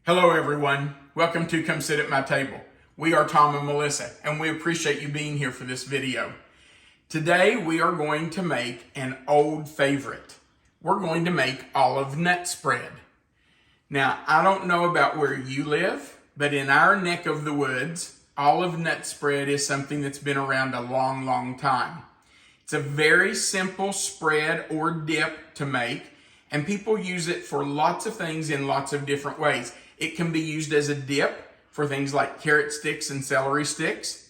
Hello everyone, welcome to Come Sit at My Table. We are Tom and Melissa and we appreciate you being here for this video. Today we are going to make an old favorite. We're going to make olive nut spread. Now I don't know about where you live, but in our neck of the woods, olive nut spread is something that's been around a long time. It's a very simple spread or dip to make, and people use it for lots of things in lots of different ways. It can be used as a dip for things like carrot sticks and celery sticks.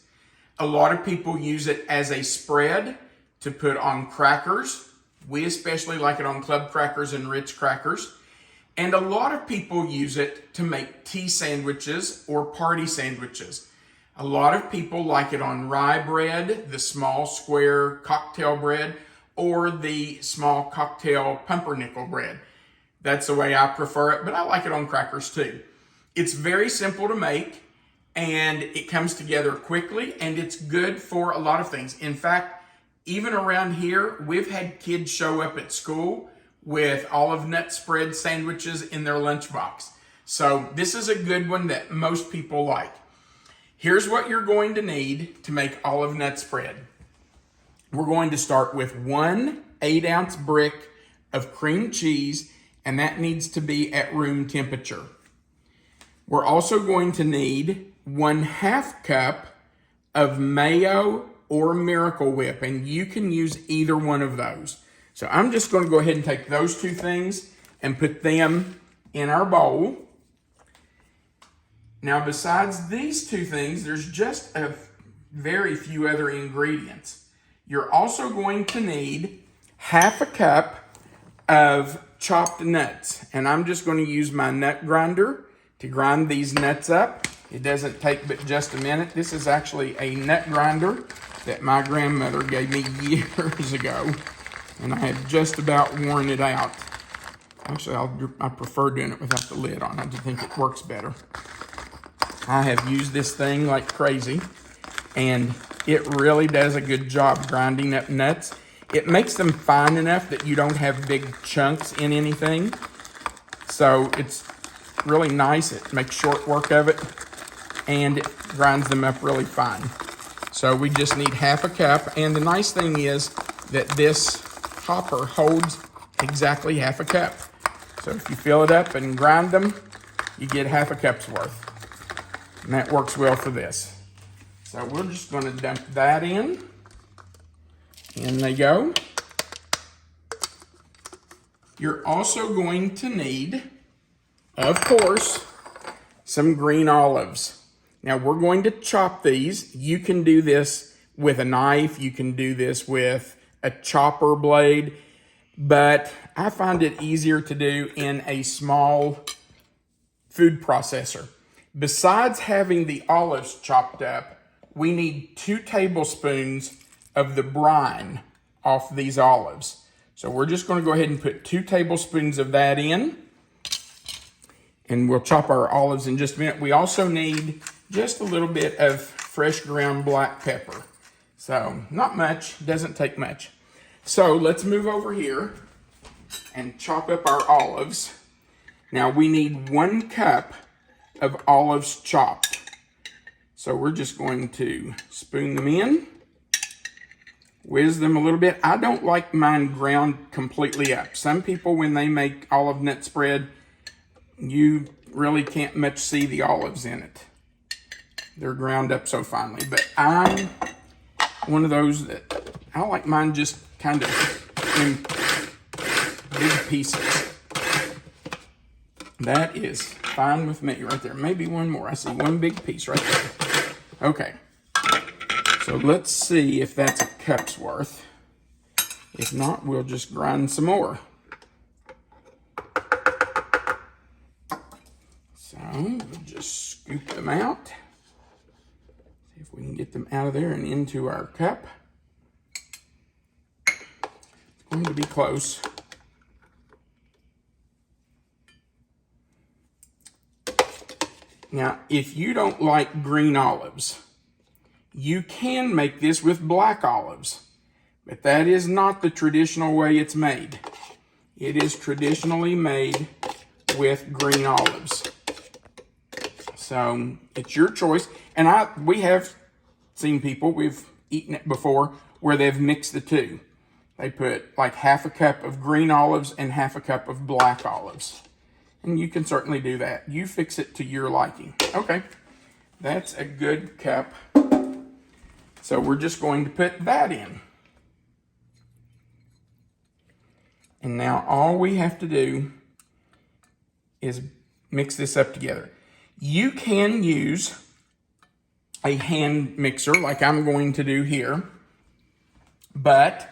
A lot of people use it as a spread to put on crackers. We especially like it on club crackers and Ritz crackers. And a lot of people use it to make tea sandwiches or party sandwiches. A lot of people like it on rye bread, the small square cocktail bread, or the small cocktail pumpernickel bread. That's the way I prefer it, but I like it on crackers too. It's very simple to make, and it comes together quickly, and it's good for a lot of things. In fact, even around here, we've had kids show up at school with olive nut spread sandwiches in their lunchbox. So this is a good one that most people like. Here's what you're going to need to make olive nut spread. We're going to start with 1 8-ounce brick of cream cheese, and that needs to be at room temperature. We're also going to need 1/2 cup of mayo or Miracle Whip, and you can use either one of those. So I'm just going to go ahead and take those two things and put them in our bowl. Now, besides these two things, there's just a very few other ingredients. You're also going to need 1/2 cup of chopped nuts, and I'm just going to use my nut grinder to grind these nuts up. It doesn't take but just a minute. This is actually a nut grinder that my grandmother gave me years ago, and I have just about worn it out. Actually, I prefer doing it without the lid on. I just think it works better. I have used this thing like crazy, and it really does a good job grinding up nuts. It makes them fine enough that you don't have big chunks in anything. So it's really nice. It makes short work of it, and it grinds them up really fine. So we just need 1/2 cup. And the nice thing is that this hopper holds exactly 1/2 cup. So if you fill it up and grind them, you get 1/2 cup's worth. And that works well for this. So we're just going to dump that in. In they go. You're also going to need, of course, some green olives. Now we're going to chop these. You can do this with a knife. You can do this with a chopper blade. But I find it easier to do in a small food processor. Besides having the olives chopped up, we need 2 tablespoons of the brine off these olives. So we're just going to go ahead and put 2 tablespoons of that in, and we'll chop our olives in just a minute. We also need just a little bit of fresh ground black pepper. So not much, doesn't take much. So let's move over here and chop up our olives. Now we need 1 cup of olives chopped. So we're just going to spoon them in, whiz them a little bit. I don't like mine ground completely up. Some people, when they make olive nut spread, you really can't much see the olives in it. They're ground up so finely. But I'm one of those that I like mine just kind of in big pieces. That is fine with me right there. Maybe one more. I see one big piece right there. Okay. So let's see if that's a cup's worth. If not, we'll just grind some more. So we'll just scoop them out. See if we can get them out of there and into our cup. It's going to be close. Now, if you don't like green olives, you can make this with black olives, but that is not the traditional way it's made. It is traditionally made with green olives. So it's your choice. And we have seen people, we've eaten it before, where they've mixed the two. They put like half a cup of green olives and half a cup of black olives. And you can certainly do that. You fix it to your liking. Okay, that's a good cup. So we're just going to put that in. And now all we have to do is mix this up together. You can use a hand mixer like I'm going to do here, but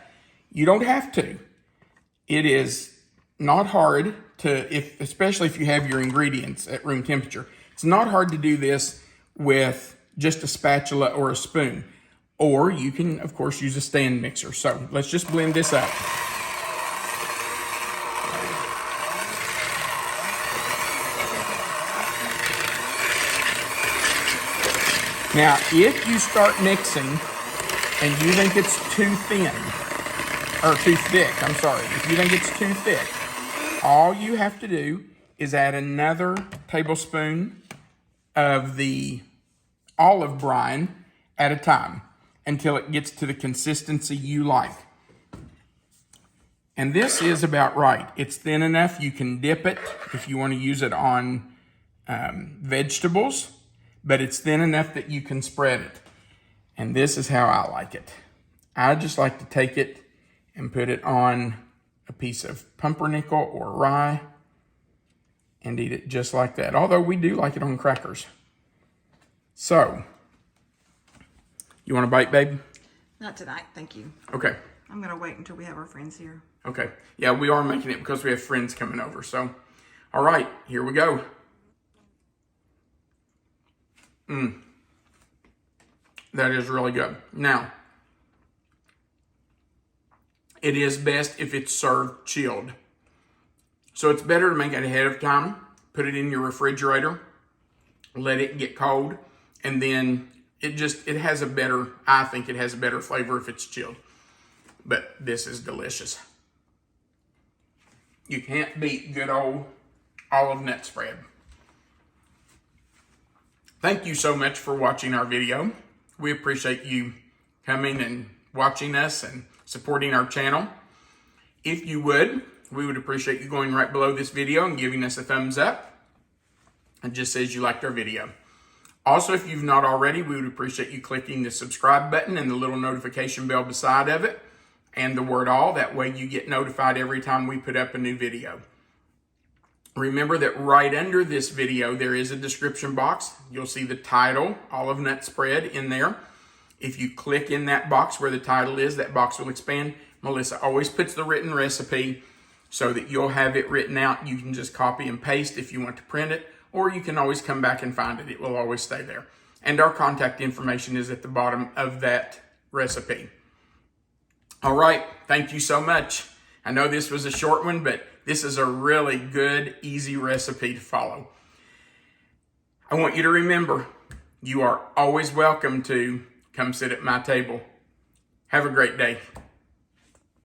you don't have to. It is not hard to, especially if you have your ingredients at room temperature. It's not hard to do this with just a spatula or a spoon. Or you can, of course, use a stand mixer. So let's just blend this up. Now, if you start mixing and you think it's too thin, or too thick, I'm sorry. If you think it's too thick, all you have to do is add another tablespoon of the olive brine at a time until it gets to the consistency you like. And this is about right. It's thin enough you can dip it if you want to use it on vegetables, but it's thin enough that you can spread it. And this is how I like it. I just like to take it and put it on a piece of pumpernickel or rye and eat it just like that. Although we do like it on crackers. So, you want a bite, babe? Not tonight, thank you. Okay. I'm gonna wait until we have our friends here. Okay. Yeah, we are making it because we have friends coming over. So, all right, here we go. That is really good. Now, it is best if it's served chilled. So it's better to make it ahead of time. Put it in your refrigerator. Let it get cold. And then it has a better, I think it has a better flavor if it's chilled. But this is delicious. You can't beat good old olive nut spread. Thank you so much for watching our video. We appreciate you coming and watching us and supporting our channel. If you would, we would appreciate you going right below this video and giving us a thumbs up. It just says you liked our video. Also, if you've not already, we would appreciate you clicking the subscribe button and the little notification bell beside of it and the word all. That way you get notified every time we put up a new video. Remember that right under this video, there is a description box. You'll see the title, Olive Nut Spread, in there. If you click in that box where the title is, that box will expand. Melissa always puts the written recipe so that you'll have it written out. You can just copy and paste if you want to print it, or you can always come back and find it. It will always stay there. And our contact information is at the bottom of that recipe. All right, thank you so much. I know this was a short one, but this is a really good, easy recipe to follow. I want you to remember, you are always welcome to come sit at my table. Have a great day.